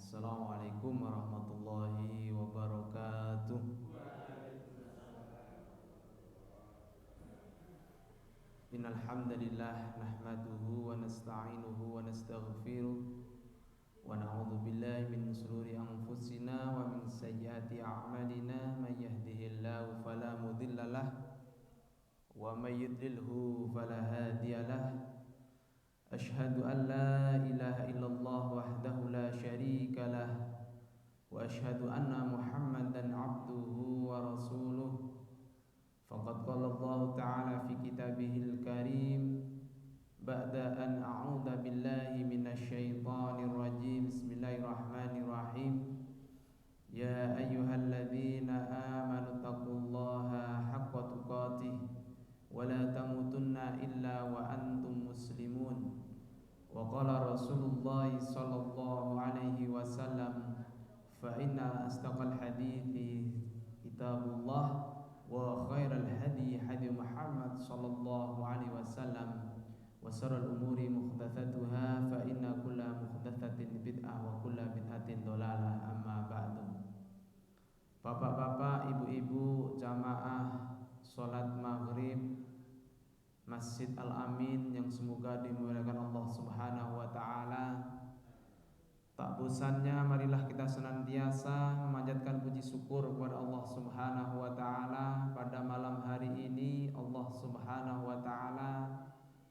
Assalamualaikum warahmatullahi wabarakatuh. Innal hamdalillah nahmaduhu wa nasta'inuhu wa nastaghfiruh wa na'udzu billahi min shururi anfusina wa min sayyiati a'malina may yahdihillahu fala mudhillalah wa may yudlilhu fala hadiyalah. Ashhadu an la ilaha illallah wahdahu la syarika lah wa ashhadu anna Muhammadan abduhu wa rasuluh. Faqad qala Allah ta'ala fi kitabihil karim ba'da an a'udzu billahi minasy syaithanir rajim. Bismillahirrahmanirrahim. Ya ayyuhalladzina amanu taqullaha haqqa tuqatih wa la tamutunna illa wa antum muslimun. Wa qala Rasulullah sallallahu alaihi wasallam fa inna astaqal hadithi kitabullah wa khairal hadi hadi Muhammad sallallahu alaihi wasallam wa syarrul umuri muhdatsatuha fa inna kulla muhdatsatin bid'ah wa kulla bid'atin dhalalah. Amma ba'du. Bapak-bapak, ibu-ibu, jamaah salat maghrib Masjid Al-Amin yang semoga dimuliakan Allah Subhanahu wa taala. Tak bosannya marilah kita senantiasa memanjatkan puji syukur kepada Allah Subhanahu wa taala. Pada malam hari ini Allah Subhanahu wa taala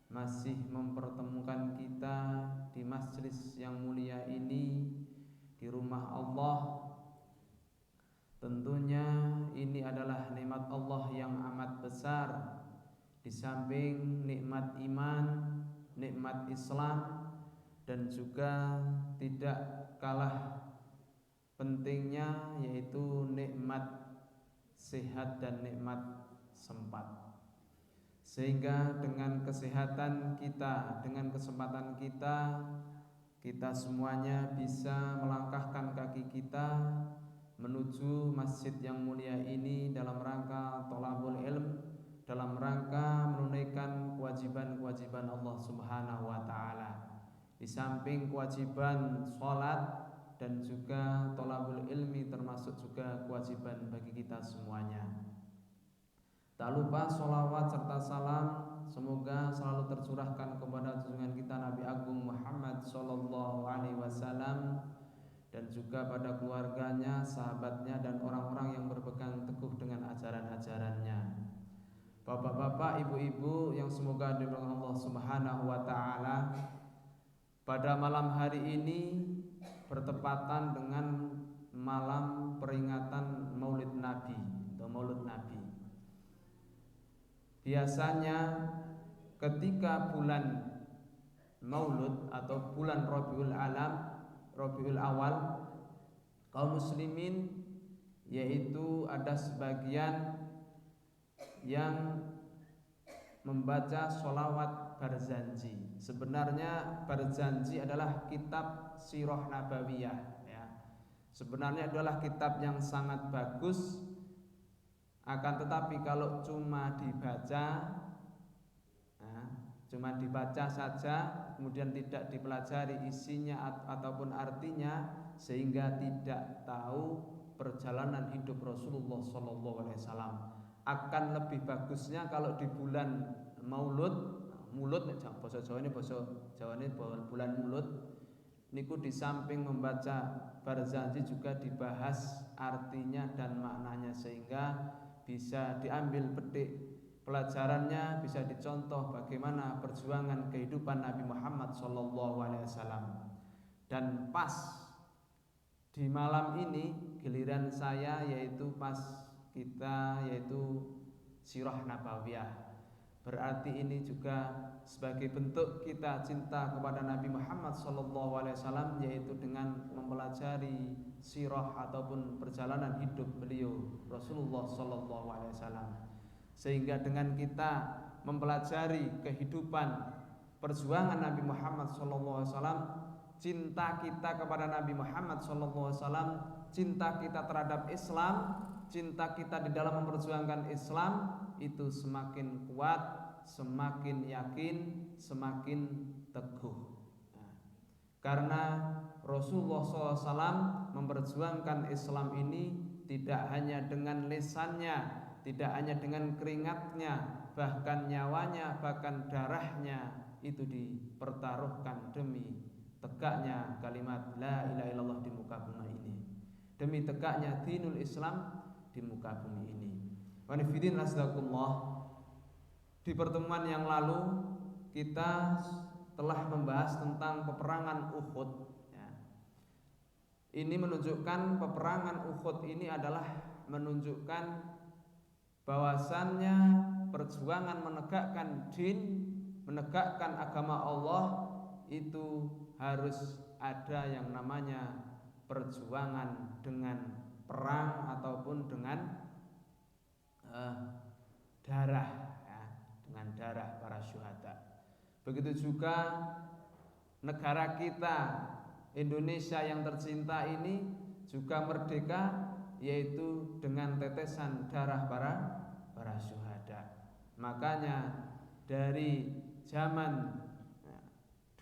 masih mempertemukan kita di majelis yang mulia ini, di rumah Allah. Tentunya ini adalah nikmat Allah yang amat besar. Di samping nikmat iman, nikmat Islam, dan juga tidak kalah pentingnya yaitu nikmat sehat dan nikmat sempat. Sehingga dengan kesehatan kita, dengan kesempatan kita, kita semuanya bisa melangkahkan kaki kita menuju masjid yang mulia ini dalam rangka thalabul ilm, dalam rangka menunaikan kewajiban-kewajiban Allah Subhanahu wa taala. Di samping kewajiban sholat dan juga thalabul ilmi, termasuk juga kewajiban bagi kita semuanya. Tak lupa sholawat serta salam semoga selalu tercurahkan kepada junjungan kita Nabi Agung Muhammad sallallahu alaihi wasallam, dan juga pada keluarganya, sahabatnya, dan orang-orang yang berpegang teguh dengan ajaran-ajarannya. Bapak-bapak, ibu-ibu yang semoga diberkahi Allah Subhanahu wa taala, pada malam hari ini bertepatan dengan malam peringatan Maulid Nabi atau Maulid Nabi. Biasanya ketika bulan Maulud atau bulan Rabiul Awal, kaum muslimin yaitu ada sebagian yang membaca sholawat Barzanji. Sebenarnya Barzanji adalah kitab Sirah Nabawiyah ya. Sebenarnya adalah kitab yang sangat bagus. Akan tetapi kalau cuma dibaca saja, kemudian tidak dipelajari isinya ataupun artinya, sehingga tidak tahu perjalanan hidup Rasulullah SAW. Akan lebih bagusnya kalau di bulan Maulud, bahasa Jawa ini bulan Maulud niku, di samping membaca Barzanji juga dibahas artinya dan maknanya, sehingga bisa diambil petik pelajarannya, bisa dicontoh bagaimana perjuangan kehidupan Nabi Muhammad SAW. Dan pas di malam ini giliran saya, yaitu pas kita yaitu Sirah Nabawiyah. Berarti ini juga sebagai bentuk kita cinta kepada Nabi Muhammad SAW, yaitu dengan mempelajari sirah ataupun perjalanan hidup beliau Rasulullah SAW. Sehingga dengan kita mempelajari kehidupan perjuangan Nabi Muhammad SAW, cinta kita kepada Nabi Muhammad SAW, cinta kita terhadap Islam, cinta kita di dalam memperjuangkan Islam itu semakin kuat, semakin yakin, semakin teguh. Karena Rasulullah SAW memperjuangkan Islam ini tidak hanya dengan lisannya, tidak hanya dengan keringatnya, bahkan nyawanya, bahkan darahnya itu dipertaruhkan demi tegaknya kalimat la ilaha illallah di muka bumi ini, demi tegaknya dinul Islam di muka bumi ini. Wa nifidin asdakumullah. Di pertemuan yang lalu kita telah membahas tentang peperangan Uhud ya. Ini menunjukkan peperangan Uhud ini adalah menunjukkan bahwasannya perjuangan menegakkan din, menegakkan agama Allah itu harus ada yang namanya perjuangan dengan perang ataupun dengan darah ya, dengan darah para syuhada. Begitu juga negara kita Indonesia yang tercinta ini juga merdeka, yaitu dengan tetesan darah para syuhada. Makanya dari zaman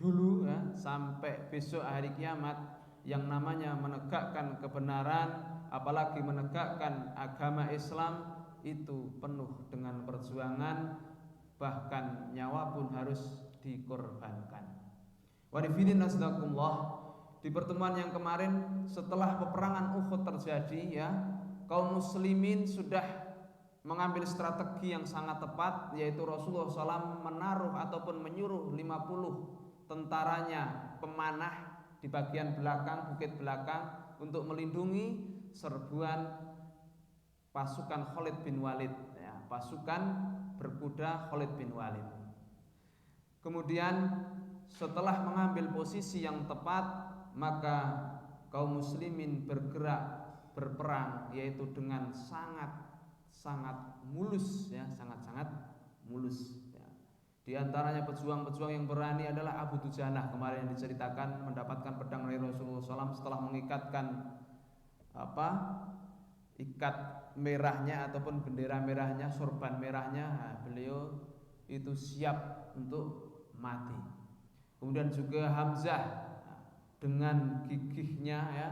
dulu ya, sampai besok hari kiamat, yang namanya menegakkan kebenaran, apalagi menegakkan agama Islam, itu penuh dengan perjuangan, bahkan nyawa pun harus dikorbankan. Warifidin asdakumullah. Di pertemuan yang kemarin setelah peperangan Uhud terjadi ya, kaum muslimin sudah mengambil strategi yang sangat tepat, yaitu Rasulullah SAW menaruh ataupun menyuruh 50 tentaranya pemanah di bagian belakang, bukit belakang, untuk melindungi serbuan pasukan Khalid bin Walid ya, pasukan berkuda Khalid bin Walid. Kemudian setelah mengambil posisi yang tepat, maka kaum muslimin bergerak berperang, yaitu dengan sangat mulus ya, sangat mulus ya. Di antaranya pejuang-pejuang yang berani adalah Abu Dujanah kemarin yang diceritakan mendapatkan pedang dari Rasulullah SAW setelah mengikatkan ikat merahnya ataupun bendera merahnya, sorban merahnya, nah, beliau itu siap untuk mati. Kemudian juga Hamzah dengan gigihnya ya,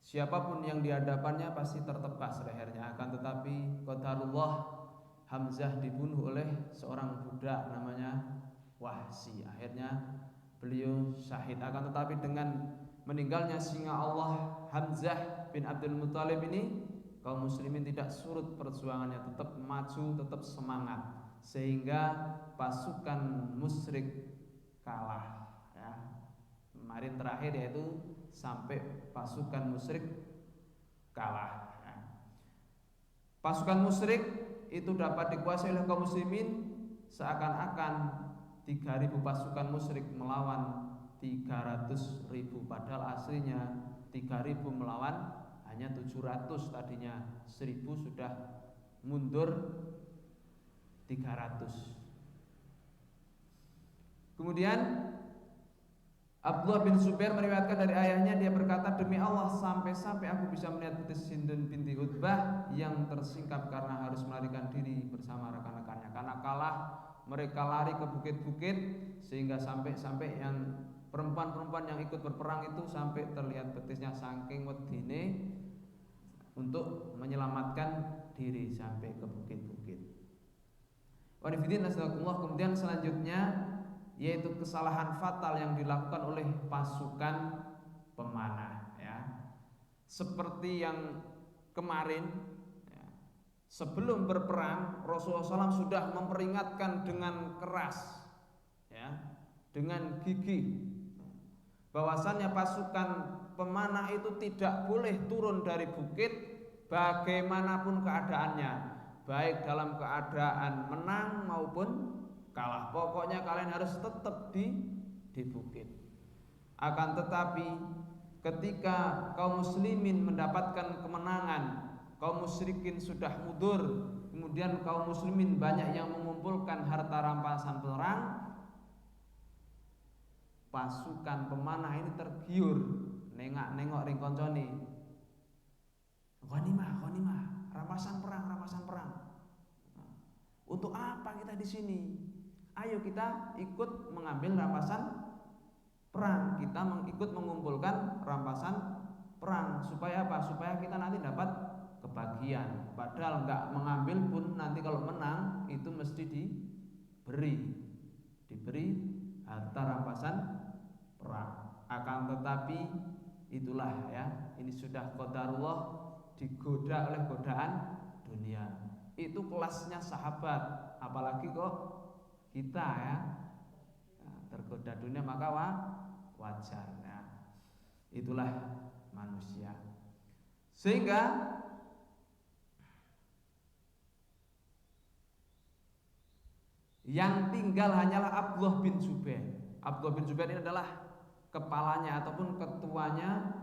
siapapun yang di hadapannya pasti tertebas lehernya. Akan tetapi qadarullah, Hamzah dibunuh oleh seorang budak namanya Wahsy. Akhirnya beliau syahid. Akan tetapi dengan meninggalnya singa Allah Hamzah bin Abdul Muthalib ini, kaum muslimin tidak surut perjuangannya, tetap maju, tetap semangat, sehingga pasukan musyrik kalah ya. Kemarin terakhir yaitu sampai pasukan musyrik kalah ya. Pasukan musyrik itu dapat dikuasai oleh kaum muslimin, seakan-akan 3.000 pasukan musyrik melawan 300.000, padahal aslinya 3.000 melawan hanya 700, tadinya 1.000 sudah mundur 300. Kemudian Abdullah bin Zubair meriwayatkan dari ayahnya, dia berkata, demi Allah sampai-sampai aku bisa melihat betis Hindun binti Utbah yang tersingkap karena harus melarikan diri bersama rekan-rekannya. Karena kalah, mereka lari ke bukit-bukit, sehingga sampai yang perempuan-perempuan yang ikut berperang itu sampai terlihat betisnya, saking wedine untuk menyelamatkan diri sampai ke bukit-bukit. Wanifidin astagfirullah. Kemudian selanjutnya yaitu kesalahan fatal yang dilakukan oleh pasukan pemanah ya. Seperti yang kemarin ya, sebelum berperang Rasulullah SAW sudah memperingatkan dengan keras ya, dengan gigih, bahwasannya pasukan pemanah itu tidak boleh turun dari bukit bagaimanapun keadaannya, baik dalam keadaan menang maupun kalah. Pokoknya kalian harus tetap di bukit. Akan tetapi ketika kaum muslimin mendapatkan kemenangan, kaum musyrikin sudah mundur, kemudian kaum muslimin banyak yang mengumpulkan harta rampasan perang, pasukan pemanah ini tergiur, nengok ring koncone, ghanimah, rampasan perang. Untuk apa kita di sini? Ayo kita ikut mengambil rampasan perang, kita ikut mengumpulkan rampasan perang. Supaya apa? Supaya kita nanti dapat kebagian. Padahal nggak mengambil pun nanti kalau menang itu mesti diberi harta rampasan perang. Akan tetapi itulah ya, ini sudah qadarullah, digoda oleh godaan dunia. Itu kelasnya sahabat, apalagi kok kita ya, tergoda dunia maka wajar ya. Itulah manusia. Sehingga yang tinggal hanyalah Abdullah bin Zubair. Abdullah bin Zubair ini adalah kepalanya ataupun ketuanya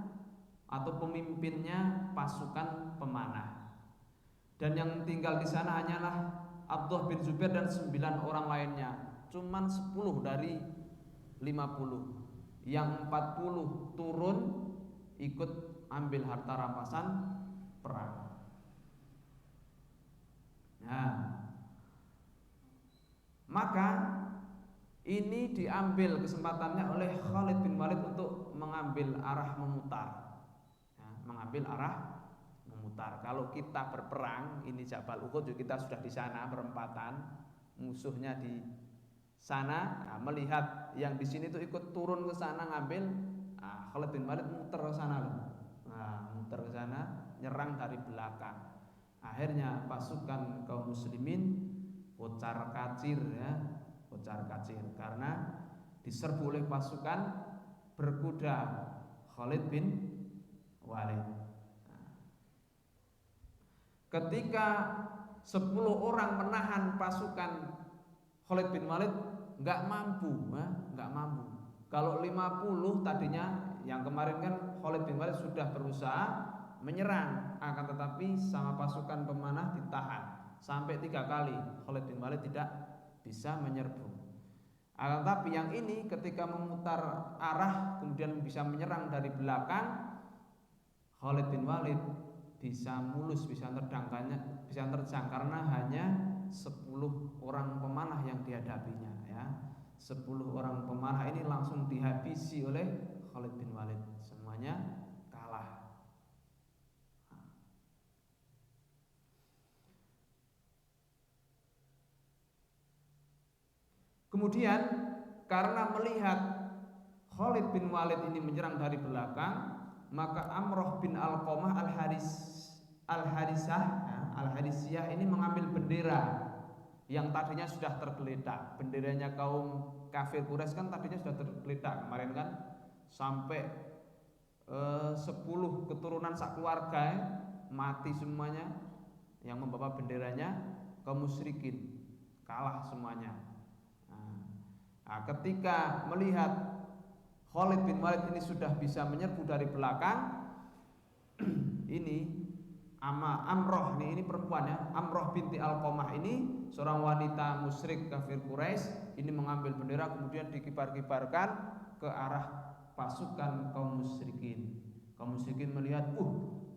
atau pemimpinnya pasukan pemanah. Dan yang tinggal di sana hanyalah Abdullah bin Zubair dan 9 orang lainnya. Cuman 10 dari 50. Yang 40 turun ikut ambil harta rampasan perang. Nah, maka ini diambil kesempatannya oleh Khalid bin Walid untuk mengambil arah memutar. Mengambil arah memutar. Kalau kita berperang, ini Jabal Uhud, kita sudah di sana berempatan, musuhnya di sana, melihat yang di sini tuh ikut turun ke sana ngambil, Khalid bin Walid muter ke sana loh. Muter ke sana, nyerang dari belakang. Akhirnya pasukan kaum muslimin kocar kacir ya, kocar kacir karena diserbu oleh pasukan berkuda Khalid bin Walid. Ketika 10 orang menahan pasukan Khalid bin Walid nggak mampu. Kalau 50 tadinya, yang kemarin kan Khalid bin Walid sudah berusaha menyerang, akan tetapi sama pasukan pemanah ditahan sampai 3 kali. Khalid bin Walid tidak bisa menyerbu. Akan tetapi yang ini ketika memutar arah kemudian bisa menyerang dari belakang, Khalid bin Walid bisa mulus, bisa terjang karena hanya 10 orang pemanah yang dihadapinya ya. 10 orang pemanah ini langsung dihabisi oleh Khalid bin Walid. Semuanya kalah. Kemudian karena melihat Khalid bin Walid ini menyerang dari belakang, maka Amroh bin Alqamah Al-Harisiyah ini mengambil bendera yang tadinya sudah tergeletak. Benderanya kaum kafir Quraisy kan tadinya sudah tergeletak kemarin kan, sampai 10 keturunan sak keluarga mati semuanya. Yang membawa benderanya kaum musyrikin, kalah semuanya. Nah, ketika melihat Khalid bin Walid ini sudah bisa menyerbu dari belakang, ini Amroh ini perempuan ya, Amroh binti Alqamah ini seorang wanita musyrik kafir Quraisy, ini mengambil bendera kemudian dikibar-kibarkan ke arah pasukan kaum musyrikin. Kaum musyrikin melihat,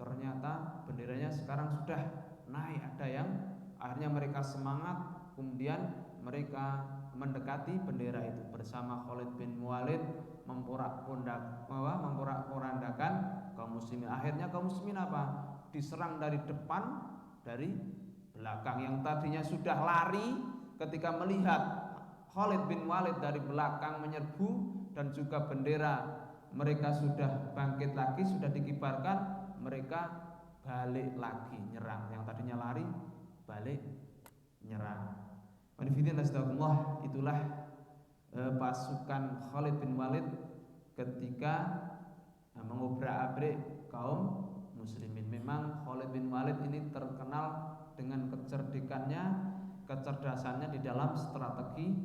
ternyata benderanya sekarang sudah naik, ada yang akhirnya mereka semangat, kemudian mereka mendekati bendera itu bersama Khalid bin Walid, memporak-porandakan kaum muslimin. Akhirnya kaum muslimin apa? Diserang dari depan, dari belakang. Yang tadinya sudah lari ketika melihat Khalid bin Walid dari belakang menyerbu dan juga bendera mereka sudah bangkit lagi, sudah dikibarkan, mereka balik lagi nyerang. Yang tadinya lari balik nyerang. Itulah pasukan Khalid bin Walid ketika mengobrak-abrik kaum muslimin. Memang Khalid bin Walid ini terkenal dengan kecerdasannya di dalam strategi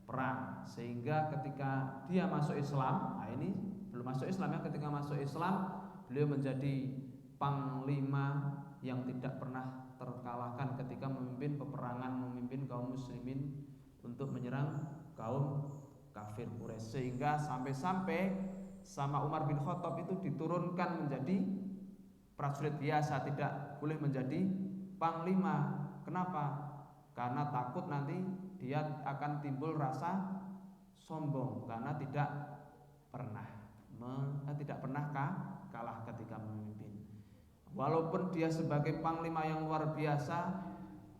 perang, sehingga ketika dia masuk Islam, ini belum masuk Islam ya, ketika masuk Islam beliau menjadi panglima yang tidak pernah terkalahkan ketika memimpin peperangan, memimpin kaum muslimin untuk menyerang kaum kafir Quraisy, sehingga sampai-sampai sama Umar bin Khattab itu diturunkan menjadi prajurit biasa, tidak boleh menjadi panglima. Kenapa? Karena takut nanti dia akan timbul rasa sombong karena tidak tidak pernah kalah ketika memimpin. Walaupun dia sebagai panglima yang luar biasa,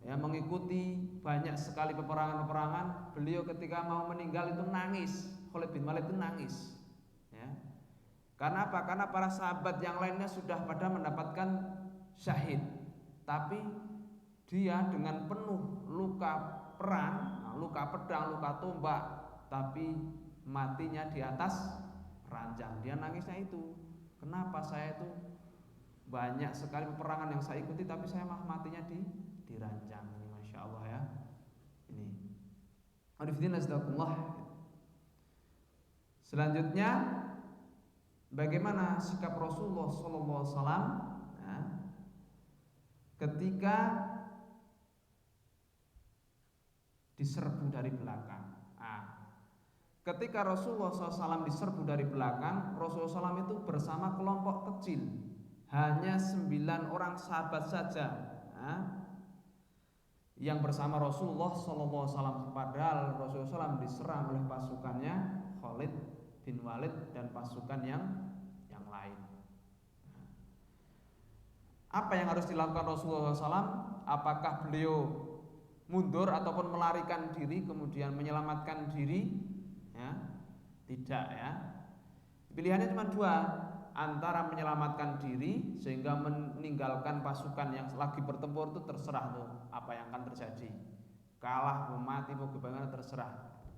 ya, mengikuti banyak sekali peperangan-peperangan, beliau ketika mau meninggal itu nangis. Khalid bin Walid itu nangis, ya. Karena apa? Karena para sahabat yang lainnya sudah pada mendapatkan syahid, tapi dia dengan penuh luka perang, luka pedang, luka tombak, tapi matinya di atas ranjang. Dia nangisnya itu, kenapa saya itu banyak sekali peperangan yang saya ikuti, tapi saya matinya di ranjang. Ini masya Allah, ya. Ini. Selanjutnya, bagaimana sikap Rasulullah SAW ya, ketika diserbu dari belakang. Ketika Rasulullah SAW diserbu dari belakang, Rasulullah SAW itu bersama kelompok kecil, hanya 9 orang sahabat saja, yang bersama Rasulullah SAW. Padahal Rasulullah SAW diserang oleh pasukannya Khalid bin Walid dan pasukan yang lain. Apa yang harus dilakukan Rasulullah SAW? Apakah beliau mundur ataupun melarikan diri kemudian menyelamatkan diri? Ya, tidak, ya. Pilihannya cuma dua, antara menyelamatkan diri sehingga meninggalkan pasukan yang lagi bertempur, itu terserah tuh apa yang akan terjadi, kalah mau mati mau bagaimana terserah.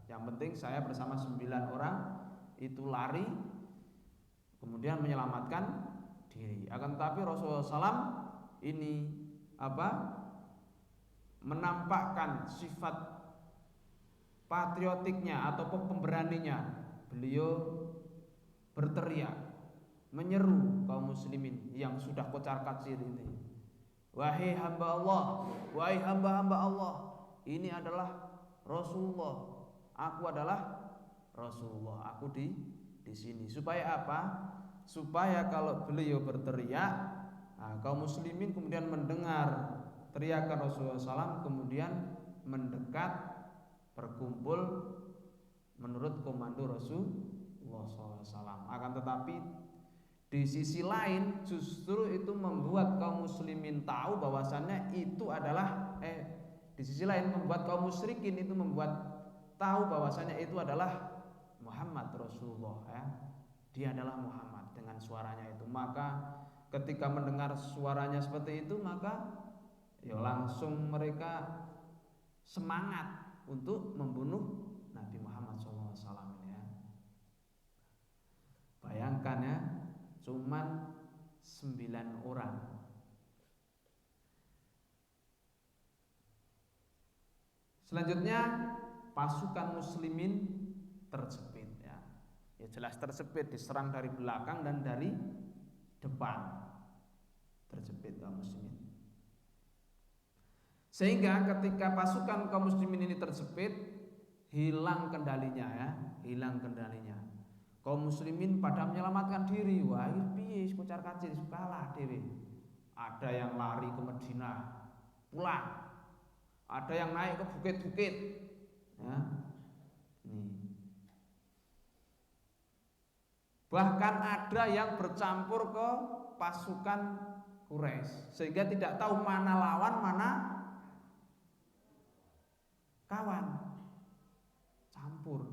Yang penting saya bersama 9 orang itu lari kemudian menyelamatkan diri. Akan tetapi Rasulullah SAW ini menampakkan sifat patriotiknya ataupun pemberaninya. Beliau berteriak, menyeru kaum muslimin yang sudah kocar-kacir ini, wahai hamba Allah, wahai hamba-hamba Allah, ini adalah Rasulullah, aku adalah Rasulullah, aku di sini. Supaya apa? Supaya kalau beliau berteriak, kaum muslimin kemudian mendengar teriakan Rasulullah SAW, kemudian mendekat, berkumpul menurut komando Rasulullah SAW. Akan tetapi di sisi lain justru itu membuat kaum muslimin tahu bahwasannya itu adalah di sisi lain membuat kaum musyrikin itu membuat tahu bahwasannya itu adalah Muhammad Rasulullah, ya. Dia adalah Muhammad dengan suaranya itu. Maka ketika mendengar suaranya seperti itu, maka ya langsung mereka semangat untuk membunuh Nabi Muhammad SAW ini, ya. Bayangkan, ya, cuman 9 orang. Selanjutnya pasukan muslimin terjepit, ya. Ya jelas terjepit, diserang dari belakang dan dari depan. Terjepit kaum muslimin. Sehingga ketika pasukan kaum muslimin ini terjepit, hilang kendalinya, ya, hilang kendalinya. Kaum muslimin pada menyelamatkan diri, wah piye kocar-kacir kalah dhewe. Ada yang lari ke Madinah, pulang. Ada yang naik ke bukit-bukit, ya. Bahkan ada yang bercampur ke pasukan Quraisy, sehingga tidak tahu mana lawan, mana kawan, campur,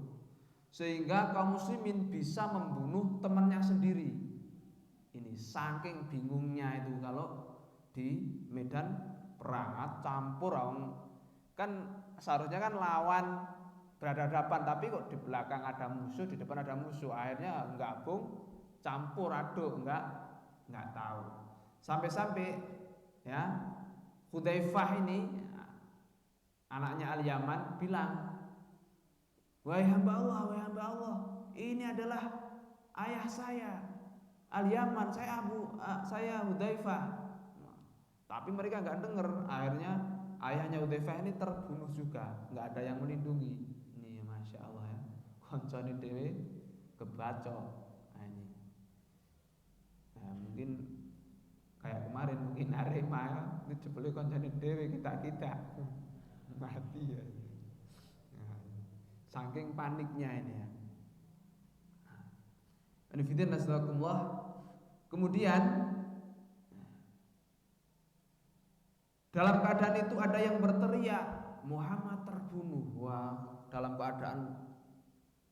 sehingga kaum muslimin bisa membunuh temannya sendiri. Ini saking bingungnya itu kalau di medan perang campur, kan seharusnya kan lawan berhadapan, tapi kok di belakang ada musuh, di depan ada musuh, akhirnya gabung, campur aduk, nggak tahu. Sampai-sampai, ya, Hudzaifah ini anaknya Al-Yaman bilang, wahai hamba Allah, ini adalah ayah saya Al-Yaman, saya Hudzaifah. Tapi mereka nggak dengar. Akhirnya ayahnya Hudzaifah ini terbunuh juga, nggak ada yang melindungi. Ini masya Allah, ya, koncone dewe kebacok. Nah, mungkin kayak kemarin, mungkin Arema ini jebule koncone dewe kita mati, ya. Nah, saking paniknya ini, ya. Anifidin nasrakumullah. Kemudian dalam keadaan itu ada yang berteriak, Muhammad terbunuh. Wah, dalam keadaan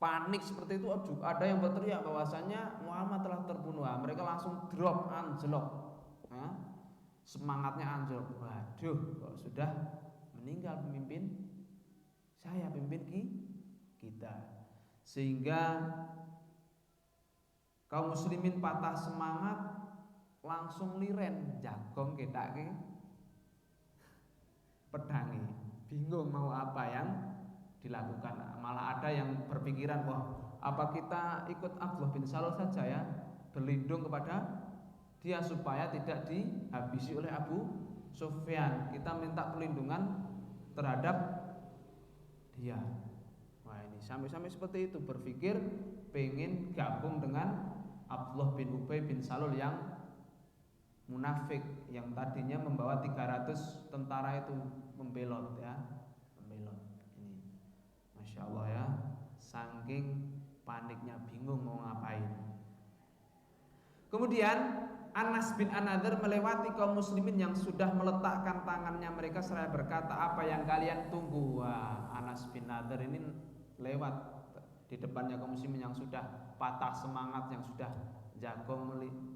panik seperti itu ada yang berteriak bahwasanya Muhammad telah terbunuh. Nah, mereka langsung drop, anjlok. Nah, semangatnya anjlok. Waduh, kok sudah meninggal pemimpin saya, pemimpin kita. Sehingga kaum muslimin patah semangat, langsung liren jagong ketake pedangi, bingung mau apa yang dilakukan. Malah ada yang berpikiran, wah, apa kita ikut Abdullah bin Salul saja ya, berlindung kepada dia supaya tidak dihabisi oleh Abu Sufyan. Kita minta perlindungan terhadap dia. Wah, ini sampai-sampai seperti itu, berpikir pengen gabung dengan Abdullah bin Ubay bin Salul yang munafik, yang tadinya membawa 300 tentara itu membelot ya, membelot. Ini Masya Allah ya, saking paniknya, bingung mau ngapain. Kemudian Anas bin An-Nadhr melewati kaum muslimin yang sudah meletakkan tangannya mereka seraya berkata, apa yang kalian tunggu? Wah, Anas bin Nadhr ini lewat di depannya kaum muslimin yang sudah patah semangat, yang sudah jagong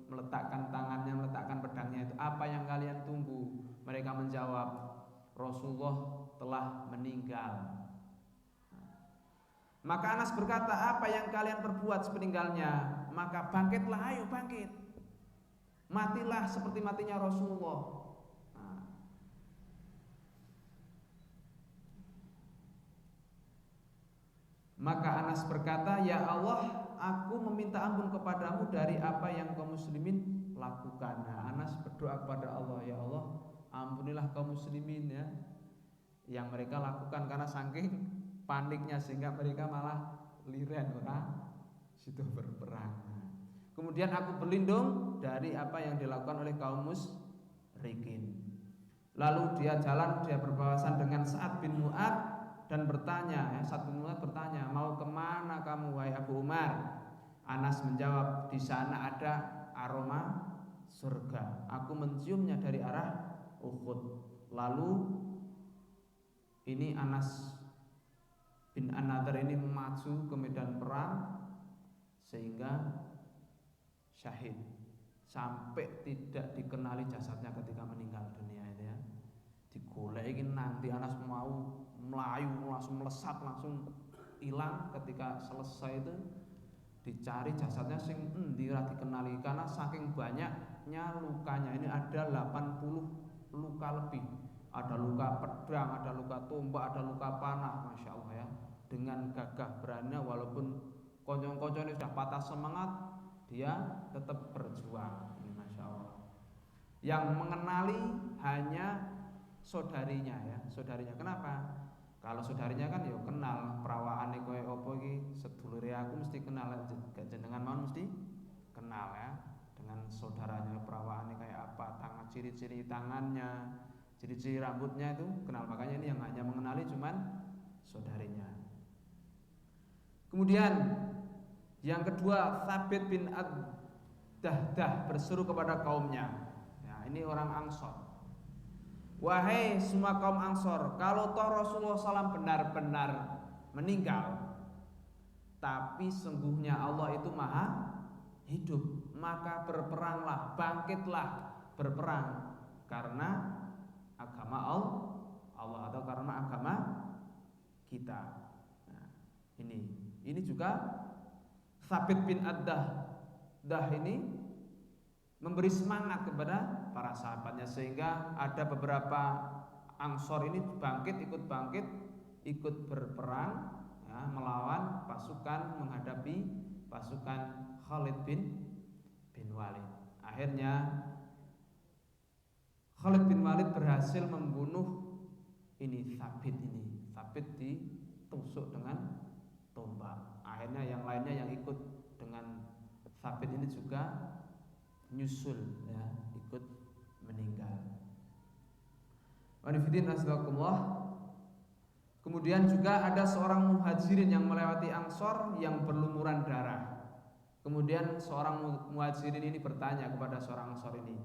meletakkan tangannya, meletakkan pedangnya itu. Apa yang kalian tunggu? Mereka menjawab, Rasulullah telah meninggal. Maka Anas berkata, apa yang kalian perbuat sepeninggalnya? Maka bangkitlah, ayo bangkit, matilah seperti matinya Rasulullah. Maka Anas berkata, ya Allah, aku meminta ampun kepadamu dari apa yang kaum muslimin lakukan. Nah, Anas berdoa kepada Allah, ya Allah, ampunilah kaum muslimin ya, yang mereka lakukan karena saking paniknya sehingga mereka malah liren orang situ berperang. Kemudian aku berlindung dari apa yang dilakukan oleh kaum musyrikin. Lalu dia jalan, dia berpapasan dengan Sa'ad bin Mu'adz dan bertanya, Sa'ad bin Mu'adz bertanya, mau kemana kamu wahai Abu Umar? Anas menjawab, di sana ada aroma surga, aku menciumnya dari arah Uhud. Lalu ini Anas bin An-Nadhr ini maju ke medan perang sehingga syahid, sampai tidak dikenali jasadnya ketika meninggal dunia itu ya. Digolekin nanti Anas mau melayu, langsung melesat, langsung hilang. Ketika selesai itu dicari jasadnya sing endi ora dikenali karena saking banyaknya lukanya. Ini ada 80 luka lebih. Ada luka pedang, ada luka tombak, ada luka panah. Masya Allah ya, dengan gagah berani walaupun konyong-konyong sudah patah semangat, dia tetap berjuang. Ini Masya Allah. Yang mengenali hanya saudarinya ya, saudarinya. Kenapa? Kalau saudarinya kan ya kenal, perawaane kowe opo iki, sedulure aku mesti kenal, jenengan mau mesti kenal ya. Dengan saudaranya perawaane kayak apa, tangan, ciri-ciri tangannya, ciri-ciri rambutnya itu kenal. Makanya ini yang hanya mengenali cuman saudarinya. Kemudian yang kedua, Thabit bin Ad-Dahdah berseru kepada kaumnya. Ya, ini orang Ansor. Wahai semua kaum Ansor, kalau toh Rasulullah SAW benar-benar meninggal, tapi sungguhnya Allah itu maha hidup, maka berperanglah, bangkitlah berperang karena agama Allah atau karena agama kita. Nah, ini juga Thabit bin Ad-Dahdah ini memberi semangat kepada para sahabatnya, sehingga ada beberapa Ansor ini ikut berperang ya, melawan pasukan, menghadapi pasukan Khalid bin Walid. Akhirnya Khalid bin Walid berhasil membunuh Thabit ditusuk dengan tombak. Akhirnya yang lainnya yang ikut dengan Thabit ini juga nyusul ya, ikut meninggal. Wanifidin asalakumullah. Kemudian juga ada seorang muhajirin yang melewati Ansor yang berlumuran darah. Kemudian seorang muhajirin ini bertanya kepada seorang Ansor ini,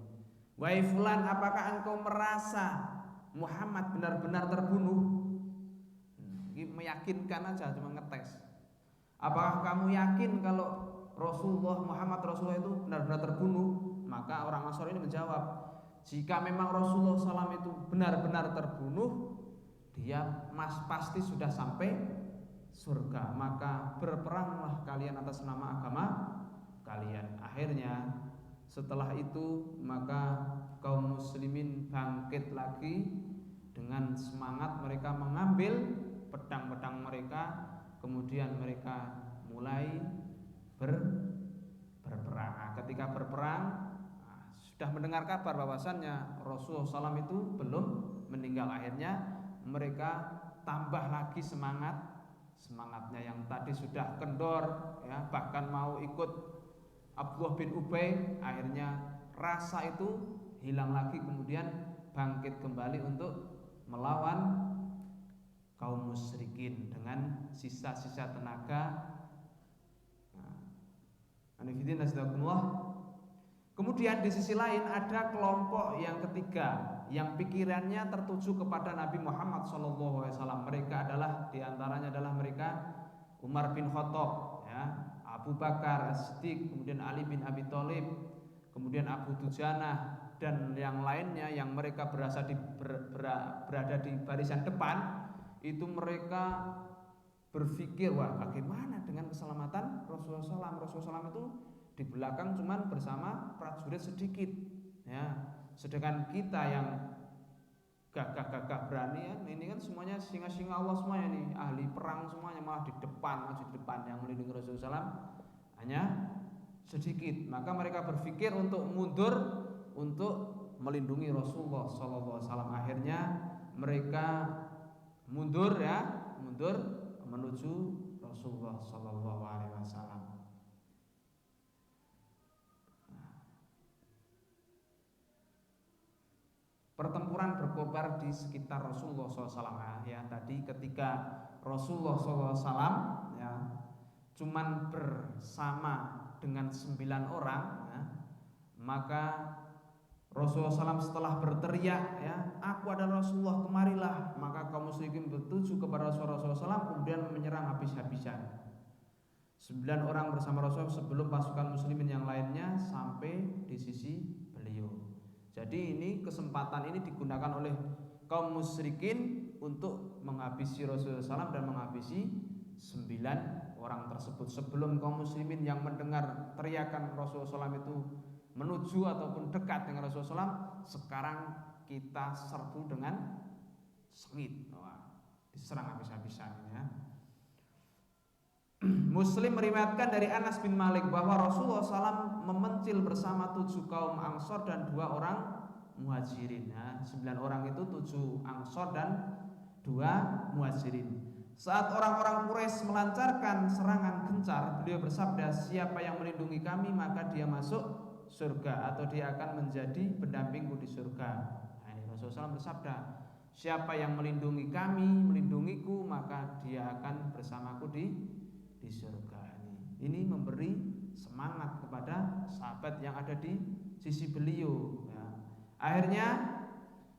"Wahai fulan, apakah engkau merasa Muhammad benar-benar terbunuh?" Ini meyakinkan aja, cuma ngetes. "Apakah kamu yakin kalau Rasulullah itu benar-benar terbunuh?" Maka orang Ansor ini menjawab, "Jika memang Rasulullah SAW itu benar-benar terbunuh, dia pasti sudah sampai surga, maka berperanglah kalian atas nama agama kalian." Akhirnya setelah itu maka kaum muslimin bangkit lagi dengan semangat, mereka mengambil pedang-pedang mereka, kemudian mereka mulai berperang. Nah, ketika berperang, sudah mendengar kabar bahwasannya Rasulullah SAW itu belum meninggal. Akhirnya mereka tambah lagi semangatnya yang tadi sudah kendor, ya, bahkan mau ikut Abdullah bin Ubay. Akhirnya rasa itu hilang lagi, kemudian bangkit kembali untuk melawan kaum musyrikin dengan sisa-sisa tenaga. Kemudian di sisi lain ada kelompok yang ketiga yang pikirannya tertuju kepada Nabi Muhammad SAW. Mereka adalah, diantaranya adalah mereka Umar bin Khattab, ya, Abu Bakar As-Siddiq, kemudian Ali bin Abi Thalib, kemudian Abu Dujanah dan yang lainnya yang mereka berada di barisan depan. Itu mereka berpikir, wah, bagaimana dengan keselamatan Rasulullah SAW? Rasulullah SAW itu di belakang cuman bersama prajurit sedikit, ya. Sedangkan kita yang gagah-gagah berani, ya, ini kan semuanya singa-singa Allah semuanya nih, ahli perang semuanya, malah di depan, maju di depan. Yang melindungi Rasulullah SAW hanya sedikit. Maka mereka berpikir untuk mundur untuk melindungi Rasulullah SAW. Akhirnya mereka mundur menuju Rasulullah SAW. Pertempuran berkobar di sekitar Rasulullah SAW, ya. Tadi ketika Rasulullah SAW, ya, cuman bersama dengan 9 orang, ya, maka Rasulullah SAW setelah berteriak, ya, "Aku adalah Rasulullah, kemarilah." Maka kaum musyrikin bertuju kepada Rasulullah SAW, kemudian menyerang habis-habisan. 9 orang bersama Rasulullah sebelum pasukan muslimin yang lainnya sampai di sisi beliau. Jadi ini kesempatan ini digunakan oleh kaum musyrikin untuk menghabisi Rasulullah SAW dan menghabisi 9 orang tersebut. Sebelum kaum muslimin yang mendengar teriakan Rasulullah SAW itu menuju ataupun dekat dengan Rasulullah SAW, sekarang kita serbu dengan sengit, diserang habis-habisan, ya. Muslim meriwayatkan dari Anas bin Malik bahwa Rasulullah SAW memencil bersama 7 kaum Ansor dan 2 orang Muhajirin, ya. 9 orang itu 7 Ansor dan 2 Muhajirin. Saat orang-orang Quraisy melancarkan serangan gencar, beliau bersabda, "Siapa yang melindungi kami, maka dia masuk surga, atau dia akan menjadi pendampingku di surga." Nah, ini Rasulullah SAW bersabda, "Siapa yang melindungi kami, melindungiku, maka dia akan bersamaku di surga." Ini memberi semangat kepada sahabat yang ada di sisi beliau, ya. Akhirnya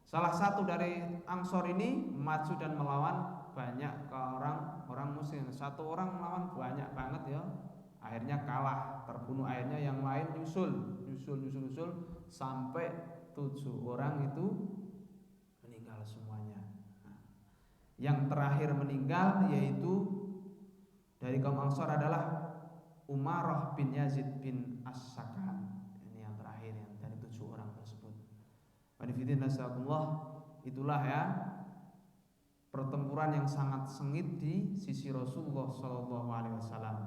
salah satu dari Ansor ini maju dan melawan banyak orang muslim. Satu orang melawan banyak banget, ya. Akhirnya kalah, terbunuh. Akhirnya yang lain nyusul sampai 7 orang itu meninggal semuanya. Yang terakhir meninggal yaitu dari kaum Ansor adalah Umarah bin Yazid bin As-Sakan. Ini yang terakhir yang dari 7 orang tersebut. Itulah, ya, pertempuran yang sangat sengit di sisi Rasulullah SAW.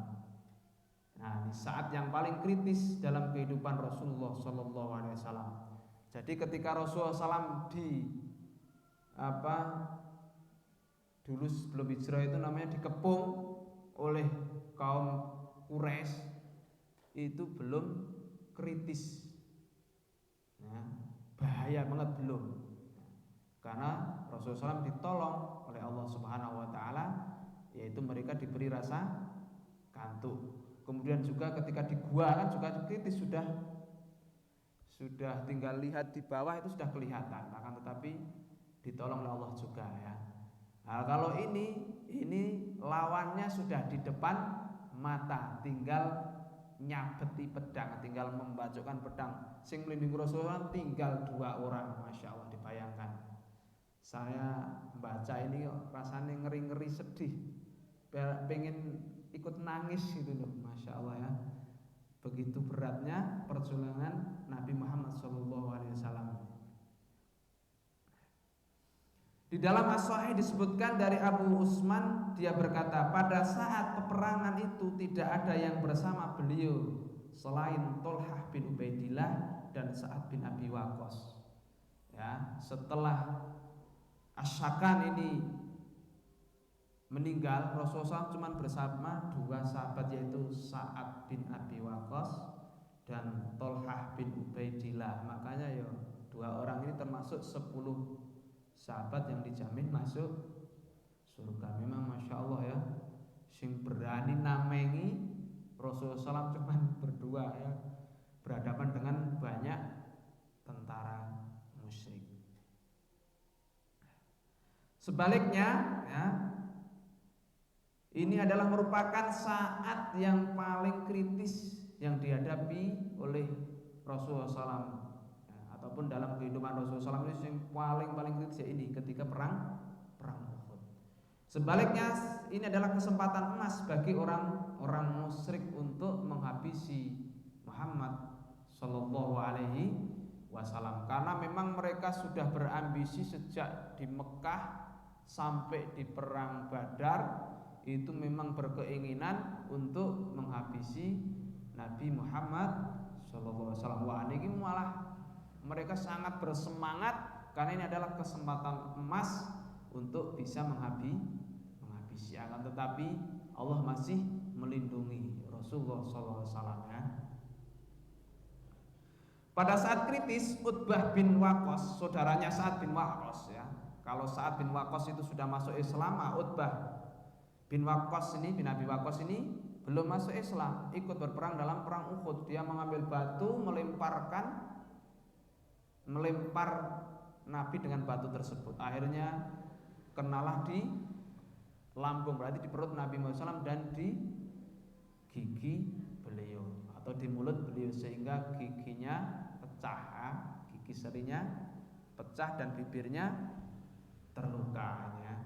Nah, di saat yang paling kritis dalam kehidupan Rasulullah SAW. Jadi ketika Rasulullah SAW dulu sebelum hijrah itu namanya dikepung oleh kaum Quraisy, itu belum kritis, ya, bahaya banget belum, karena Rasulullah SAW ditolong oleh Allah Subhanahu Wa Taala, yaitu mereka diberi rasa kantuk. Kemudian juga ketika di gua kan juga kritis, sudah tinggal lihat di bawah itu sudah kelihatan, akan tetapi ditolong oleh Allah juga ya. Nah, kalau ini lawannya sudah di depan mata, tinggal nyabeti pedang, tinggal membacokkan pedang. Sing melindungi Rasulullah tinggal 2 orang, masya Allah. Dibayangkan, saya baca ini kok rasanya ngeri-ngeri sedih, pengen ikut nangis gitu loh, masya Allah ya. Begitu beratnya perjuangan Nabi Muhammad SAW. Di dalam As-Sahih disebutkan dari Abu Usman, dia berkata, pada saat peperangan itu tidak ada yang bersama beliau selain Tolhah bin Ubaidillah dan Sa'ad bin Abi Waqqas. Ya, setelah Asyakan ini meninggal, Rasulullah cuma bersama 2 sahabat, yaitu Sa'ad bin Abi Waqqas dan Tolhah bin Ubaidillah. Makanya ya 2 orang ini termasuk 10 sahabat yang dijamin masuk surga. Memang masya Allah ya, sing berani namengi Rasulullah SAW cuma berdua ya, berhadapan dengan banyak tentara musyrik. Sebaliknya ya, ini adalah merupakan saat yang paling kritis yang dihadapi oleh Rasulullah SAW, ataupun dalam kehidupan Rasulullah SAW. Ini yang paling kritis ya, ini ketika perang Uhud. Sebaliknya, ini adalah kesempatan emas bagi orang musyrik untuk menghabisi Muhammad Sallallahu Alaihi Wasallam, karena memang mereka sudah berambisi sejak di Mekah sampai di perang Badar, itu memang berkeinginan untuk menghabisi Nabi Muhammad Sallallahu Alaihi Wasallam. Wah, ini malah mereka sangat bersemangat karena ini adalah kesempatan emas untuk bisa menghabisi. Akan tetapi Allah masih melindungi Rasulullah SAW ya. Pada saat kritis, Utbah bin Waqqas, saudaranya Sa'ad bin Waqqas ya. Kalau Sa'ad bin Waqqas itu sudah masuk Islam, Utbah bin Waqqas ini, bin Abi Waqqas ini belum masuk Islam, ikut berperang dalam perang Uhud. Dia mengambil batu, melempar Nabi dengan batu tersebut. Akhirnya kenalah di lambung, berarti di perut Nabi Muhammad SAW, dan di gigi beliau atau di mulut beliau, sehingga giginya pecah, gigi serinya pecah dan bibirnya terluka ya.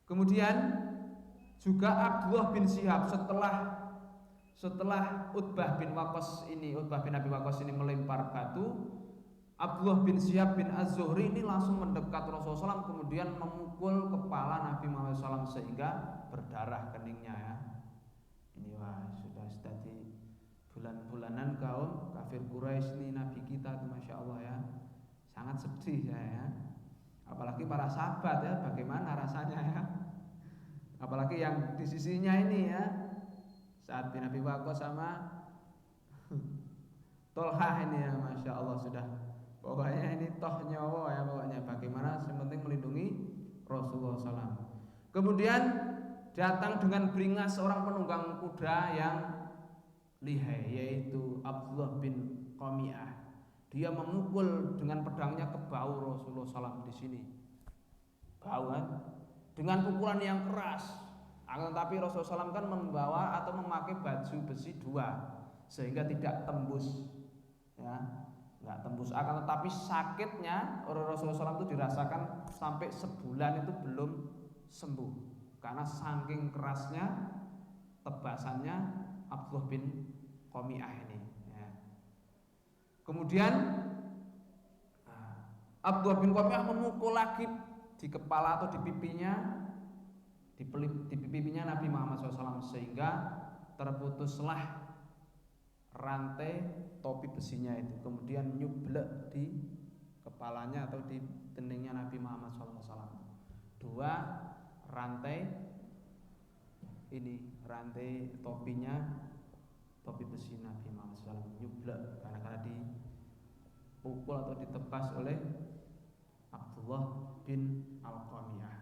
Kemudian juga Abdullah bin Syihab, setelah Utbah bin Abi Waqqas ini melempar batu, Abdullah bin Syihab bin Az-Zuhri ini langsung mendekat Rasulullah SAW, kemudian memukul kepala Nabi Muhammad SAW sehingga berdarah keningnya ya. Ini wah, sudah di bulan-bulanan kaum kafir Quraisy ini Nabi kita itu, masya Allah ya, sangat sedih ya. Apalagi para sahabat ya, bagaimana rasanya ya. Apalagi yang di sisinya ini ya, Sa'ad bin Abi Waqqas sama Tolhah ini ya, masya Allah, sudah pokoknya ini toh nyawa ya, pokoknya bagaimana yang penting melindungi Rasulullah SAW. Kemudian datang dengan beringas seorang penunggang kuda yang lihai, yaitu Abdullah bin Qami'ah. Dia memukul dengan pedangnya ke bahu Rasulullah SAW di sini, bahu kan, dengan pukulan yang keras. Tetapi Rasulullah SAW kan membawa atau memakai baju besi 2 sehingga tidak tembus ya, nggak tembus. Akan tetapi sakitnya Rasulullah SAW itu dirasakan sampai sebulan itu belum sembuh karena saking kerasnya tebasannya Abdullah bin Qami'ah ini ya. Kemudian Abdullah bin Qami'ah memukul lagi di kepala atau di pipinya, di pipinya Nabi Muhammad SAW, sehingga terputuslah rantai topi besinya itu, kemudian nyublek di kepalanya atau di dindingnya Nabi Muhammad SAW. 2 rantai ini, rantai topinya, topi besi Nabi Muhammad SAW nyublek karena dipukul atau ditebas oleh Abdullah bin Al-Qami'ah.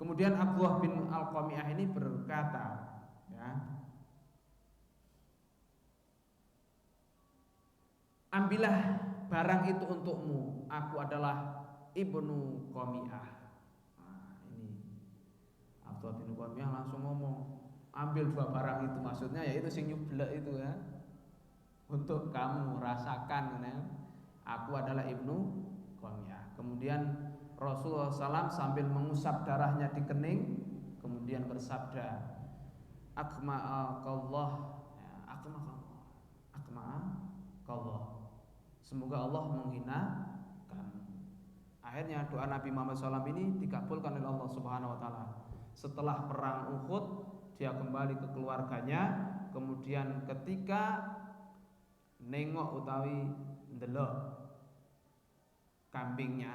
Kemudian Abdullah bin Al-Qami'ah ini berkata, ya, ambillah barang itu untukmu, aku adalah ibnu Qami'ah. Nah, ini Abdullah bin Qami'ah langsung ngomong, ambil 2 barang itu, maksudnya yaitu sing nyublek itu ya, untuk kamu rasakan ya. Aku adalah ibnu Qami'ah. Kemudian Rasulullah SAW sambil mengusap darahnya di kening, kemudian bersabda, akma'akallah, ya, akma'akallah, semoga Allah menghina kamu. Akhirnya doa Nabi Muhammad SAW ini dikabulkan oleh Allah Subhanahu Wa Taala. Setelah perang Uhud, dia kembali ke keluarganya. Kemudian ketika nengok utawi ndelok kambingnya,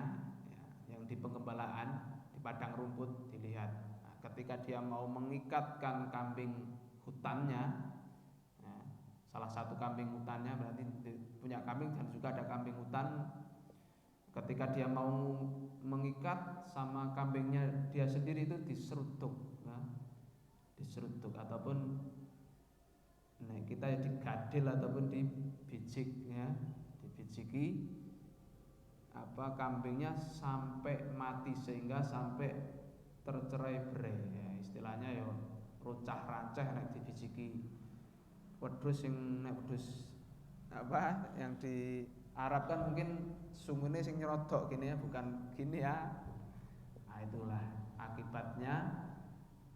ya, yang di pengembalaan di padang rumput dilihat. Nah, ketika dia mau mengikatkan kambing hutannya, ya, salah satu kambing hutannya, berarti punya kambing dan juga ada kambing hutan. Ketika dia mau mengikat sama kambingnya dia sendiri itu diseruduk, ya, diseruduk ataupun nah, kita digadil ataupun dibijik, ya, dibijiki apa kambingnya sampai mati, sehingga sampai tercerai-berai, ya, istilahnya ya rucah ranceh nek dibijiki wedhus sing nek wedhus apa yang di Arab kan mungkin sungune sing nyerodok gini ya, bukan gini ya. Nah, itulah akibatnya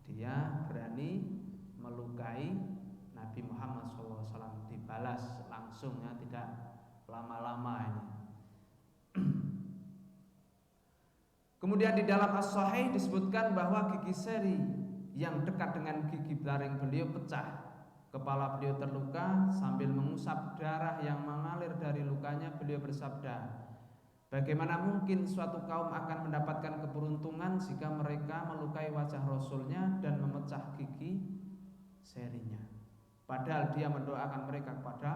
dia berani melukai Nabi Muhammad SAW, dibalas langsung ya, tidak lama-lama ini. Kemudian di dalam As-Sahih disebutkan bahwa gigi seri yang dekat dengan gigi taring beliau pecah. Kepala beliau terluka, sambil mengusap darah yang mengalir dari lukanya beliau bersabda, bagaimana mungkin suatu kaum akan mendapatkan keberuntungan jika mereka melukai wajah Rasulnya dan memecah gigi serinya, padahal dia mendoakan mereka kepada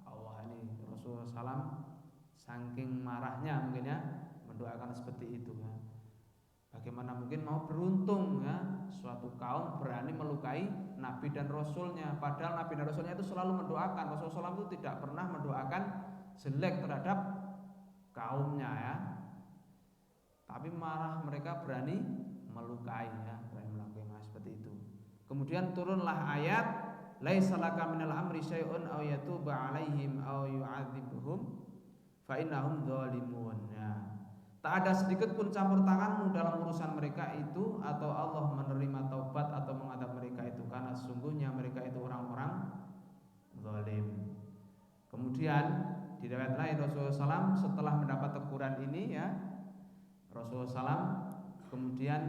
Allah. Ini Rasulullah SAW saking marahnya mungkin ya mendoakan seperti itu ya. Bagaimana mungkin mau beruntung ya suatu kaum berani melukai Nabi dan Rasulnya, padahal Nabi dan Rasulnya itu selalu mendoakan. Rasulullah SAW itu tidak pernah mendoakan jelek terhadap kaumnya ya, tapi marah mereka berani melukai ya, berani melukai seperti itu. Kemudian turunlah ayat, laisa laka minal amri syai'un aw yatuba 'alaihim aw yu'adzibuhum fa innahum dzalimun. Ya. Tak ada sedikit pun campur tanganmu dalam urusan mereka itu, atau Allah menerima taubat atau mengadab mereka itu, karena sesungguhnya mereka itu orang-orang zalim. Kemudian di riwayat lain Rasulullah SAW setelah mendapat teguran ini ya, Rasulullah SAW kemudian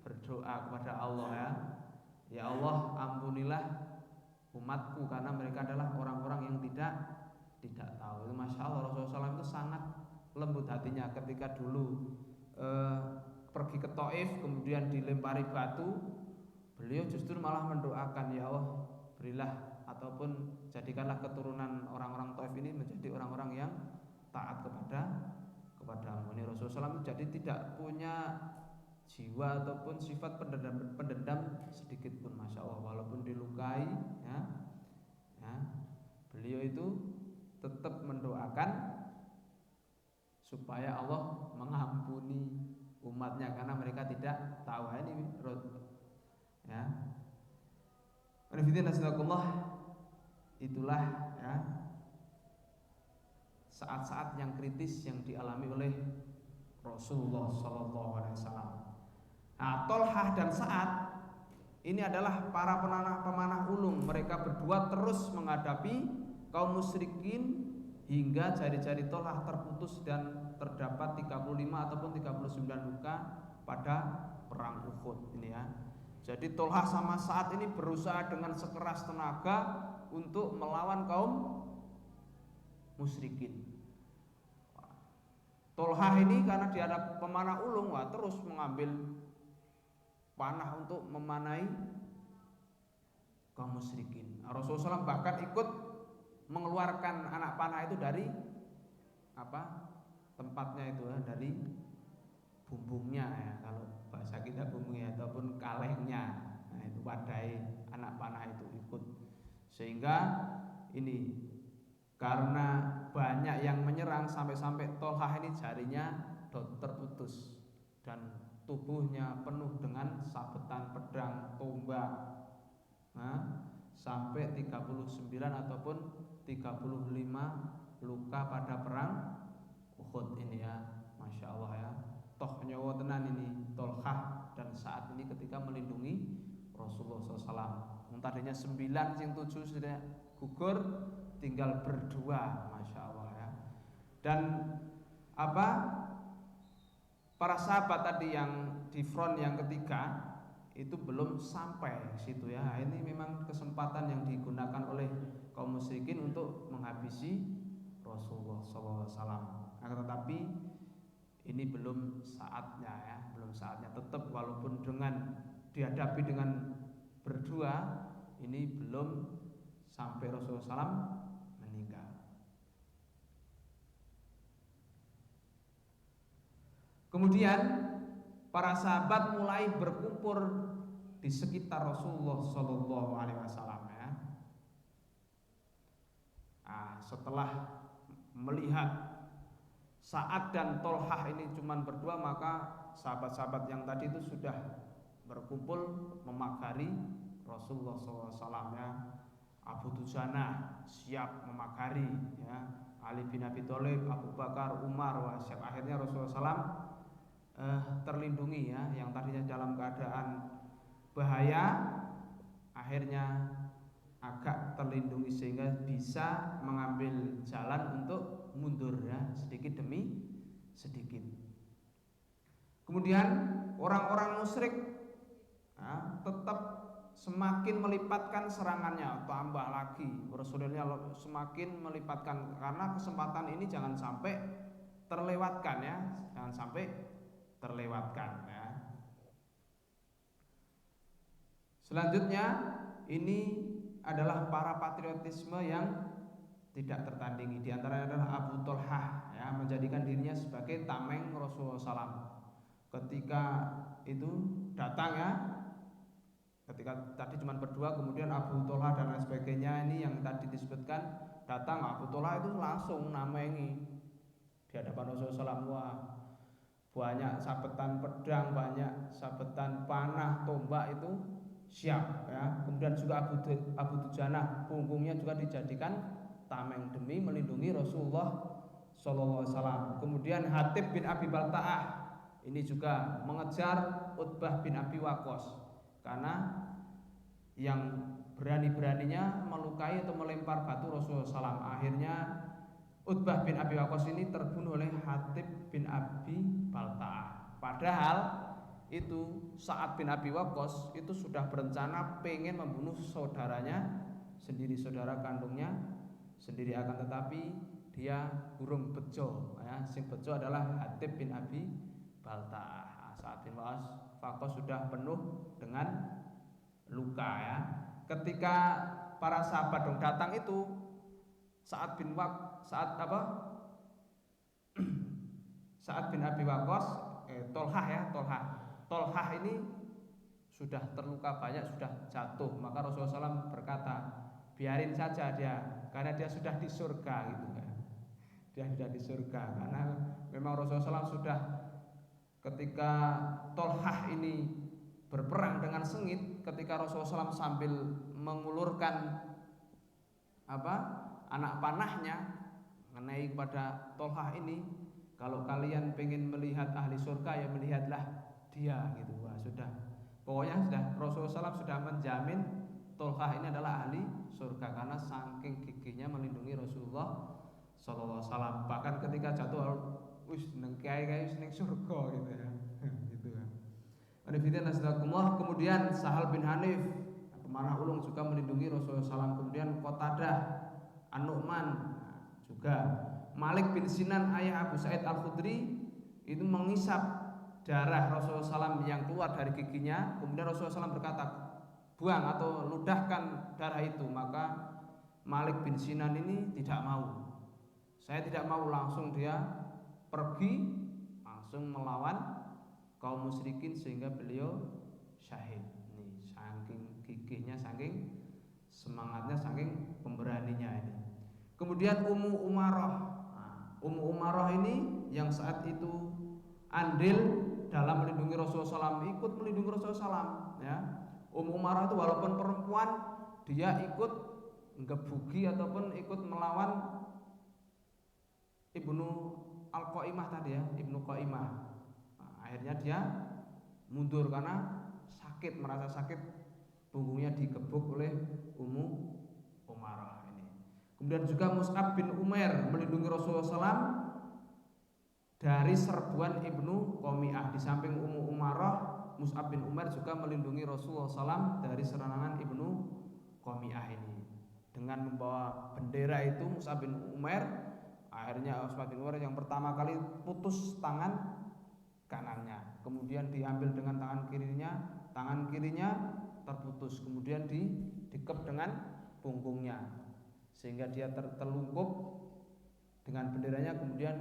berdoa kepada Allah ya, ya Allah ampunilah umatku karena mereka adalah orang-orang yang tidak tahu. Itu Masya Allah, Rasulullah SAW itu sangat lembut hatinya ketika dulu pergi ke Taif kemudian dilempari batu, beliau justru malah mendoakan, ya Allah berilah ataupun jadikanlah keturunan orang-orang Taif ini menjadi orang-orang yang taat kepadamu. Ini Rasulullah SAW jadi tidak punya jiwa ataupun sifat pendendam sedikit pun, Masya Allah, walaupun dilukai ya, beliau itu tetap mendoakan supaya Allah mengampuni umatnya karena mereka tidak tahu. Ini ya. Itulah ya saat-saat yang kritis yang dialami oleh Rasulullah SAW. Nah, Tolhah dan Sa'ad ini adalah para pemanah ulung. Mereka berdua terus menghadapi kaum musyrikin hingga jari-jari Tolhah terputus dan terdapat 35 ataupun 39 luka pada perang Uhud ini ya. Jadi Tolhah sama Sa'ad ini berusaha dengan sekeras tenaga untuk melawan kaum musyrikin. Tolhah ini karena dia ada pemanah ulung, terus mengambil panah untuk memanai kaum musyrikin. Rasulullah SAW bahkan ikut mengeluarkan anak panah itu dari tempatnya itu ya, dari bumbungnya ya, kalau bahasa kita bumbungnya ataupun kalengnya. Nah, itu wadai anak panah itu ikut. Sehingga ini karena banyak yang menyerang sampai-sampai Tolhah ini jarinya terputus dan tubuhnya penuh dengan sabetan pedang, tombak. Nah, sampai 39 ataupun 35 luka pada perang Uhud ini ya. Masya Allah ya, toh nyawa tenan ini Tolhah, dan saat ini ketika melindungi Rasulullah SAW. Tadinya 9 yang 7 sudah gugur, tinggal berdua. Masya Allah ya. Dan apa, para sahabat tadi yang di front yang ketiga itu belum sampai situ ya. Ini memang kesempatan yang digunakan oleh kaum musyrikin untuk menghabisi Rasulullah SAW. Tetapi ini belum saatnya ya, belum saatnya. Tetap walaupun dengan dihadapi dengan berdua, ini belum sampai Rasulullah SAW meninggal. Kemudian para sahabat mulai berkumpul di sekitar Rasulullah SAW ya. Setelah melihat Sa'ad dan Tolhah ini cuman berdua, maka sahabat-sahabat yang tadi itu sudah berkumpul memagari Rasulullah SAW ya. Abu Dujanah siap memagari ya. Ali bin Abi Thalib, Abu Bakar, Umar, siap. Akhirnya Rasulullah SAW terlindungi ya. Yang tadinya dalam keadaan bahaya, akhirnya agak terlindungi sehingga bisa mengambil jalan untuk mundur ya, sedikit demi sedikit. Kemudian orang-orang musyrik ya, tetap semakin melipatkan serangannya, tambah lagi Rasulullah semakin melipatkan, karena kesempatan ini jangan sampai terlewatkan ya, jangan sampai terlewatkan ya. Selanjutnya ini adalah para patriotisme yang tidak tertandingi. Di antaranya adalah Abu Tolhah ya, menjadikan dirinya sebagai tameng Rasulullah SAW. Ketika itu datang ya, ketika tadi cuma berdua, kemudian Abu Tolhah dan lain sebagainya ini yang tadi disebutkan datang. Abu Tolhah itu langsung namengi di hadapan Rasulullah SAW. Wah, banyak sabetan pedang, banyak sabetan panah, tombak itu siap ya. Kemudian juga Abu Dujanah punggungnya juga dijadikan tameng demi melindungi Rasulullah SAW. Kemudian Hatib bin Abi Balta'ah ini juga mengejar Utbah bin Abi Waqqas, karena yang berani-beraninya melukai atau melempar batu Rasulullah SAW. Akhirnya Utbah bin Abi Waqqas ini terbunuh oleh Hatib bin Abi Balta'ah. Padahal itu Sa'ad bin Abi Waqqas itu sudah berencana pengen membunuh saudaranya sendiri, saudara kandungnya sendiri, akan tetapi dia burung bejo ya. Sing bejo adalah Hatib bin Abi Balta'ah. Sa'ad bin Waqqas sudah penuh dengan luka ya. Ketika para sahabat datang itu, Sa'ad bin Abi Waqqas, Tolhah ini sudah terluka banyak, sudah jatuh. Maka Rasulullah SAW berkata, biarin saja dia, karena dia sudah di surga gitu kan. Dia sudah di surga, karena memang Rasulullah SAW sudah, ketika Tolhah ini berperang dengan sengit, ketika Rasulullah SAW sambil mengulurkan anak panahnya mengenai kepada Tolhah ini, kalau kalian pengen melihat ahli surga ya melihatlah dia gitu. Wah, sudah, pokoknya sudah Rasulullah SAW sudah menjamin Tolhah ini adalah ahli surga karena saking gigihnya melindungi Rasulullah SAW. Bahkan ketika jatuh, wis neng kiai neng surga gitu ya. Gitu ya. Kemudian Sahal bin Hanif pemanah ulung juga melindungi Rasulullah SAW. Kemudian Qatadah, An-Nu'man juga, Malik bin Sinan ayah Abu Sa'id Al-Khudri itu mengisap darah Rasulullah SAW yang keluar dari giginya. Kemudian Rasulullah SAW berkata, buang atau ludahkan darah itu. Maka Malik bin Sinan ini tidak mau. Saya tidak mau, langsung dia pergi langsung melawan kaum musyrikin sehingga beliau syahid. Ini saking gigihnya, saking semangatnya, saking pemberaninya ini. Kemudian Ummu Umarah. Ummu Umarah ini yang saat itu andil dalam melindungi Rasulullah SAW, ikut melindungi Rasulullah SAW. Ya. Ummu Umarah itu walaupun perempuan, dia ikut ngebugi ataupun ikut melawan Ibnu Al-Qaimah tadi ya, Ibnu Qaimah. Akhirnya dia mundur karena sakit, merasa sakit, punggungnya digebuk oleh Ummu Umarah ini. Kemudian juga Mus'ab bin Umair melindungi Rasulullah SAW dari serbuan Ibnu Qami'ah. Di samping Ummu Umarah, Mus'ab bin Umair juga melindungi Rasulullah SAW dari serangan Ibnu Qami'ah ini. Dengan membawa bendera itu, Mus'ab bin Umair, akhirnya Mus'ab bin Umair yang pertama kali putus tangan kanannya, kemudian diambil dengan tangan kirinya terputus, kemudian dikep dengan punggungnya sehingga dia tertelungkup dengan benderanya, kemudian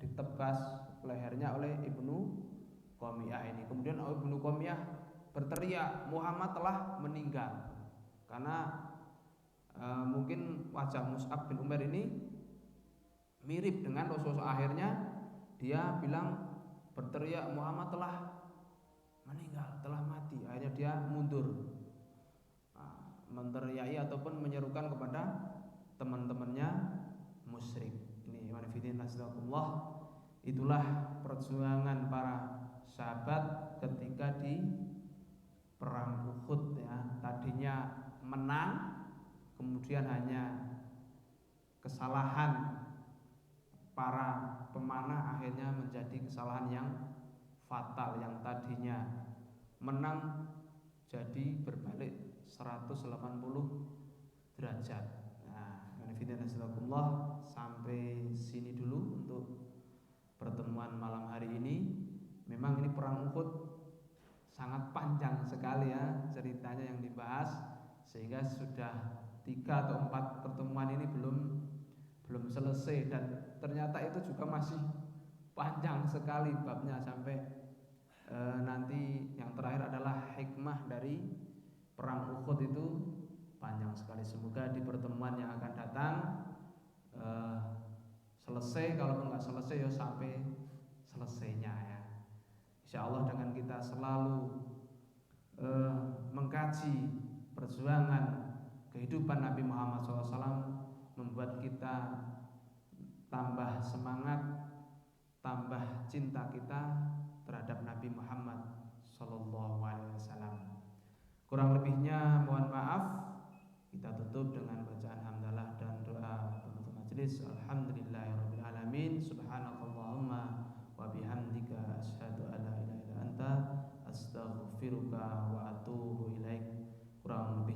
ditebas lehernya oleh Ibnu Qami'ah ini. Kemudian Ibnu Qami'ah berteriak, Muhammad telah meninggal. Karena mungkin wajah Mus'ab bin Umair ini mirip dengan Rasulullah. Akhirnya dia bilang, berteriak, Muhammad telah meninggal, telah mati. Akhirnya dia mundur, menteriaki ataupun menyerukan kepada teman-temannya musyrik. Ini manfidin nasdaqullah. Itulah perjuangan para sahabat ketika di perang Uhud ya. Tadinya menang, kemudian hanya kesalahan para pemanah akhirnya menjadi kesalahan yang fatal. Yang tadinya menang jadi berbalik 180 derajat. Nah, Alhamdulillah, sampai sini dulu untuk pertemuan malam hari ini. Memang ini perang Uhud sangat panjang sekali ya ceritanya yang dibahas, sehingga sudah 3 atau 4 pertemuan ini belum selesai, dan ternyata itu juga masih panjang sekali babnya sampai nanti yang terakhir adalah hikmah dari perang Uhud itu panjang sekali. Semoga di pertemuan yang akan datang selesai, kalau nggak selesai ya sampai selesainya ya. Insya Allah dengan kita selalu mengkaji perjuangan kehidupan Nabi Muhammad SAW, membuat kita tambah semangat, tambah cinta kita terhadap Nabi Muhammad SAW. Kurang lebihnya mohon maaf. Kita tutup dengan bacaan hamdalah dan doa penutup majelis. Alhamdulillahirabbil alamin. Subhanakallahumma wa bihamdika asyhadu an la ilaha illa anta astaghfiruka wa atubu ilaik. Kurang lebih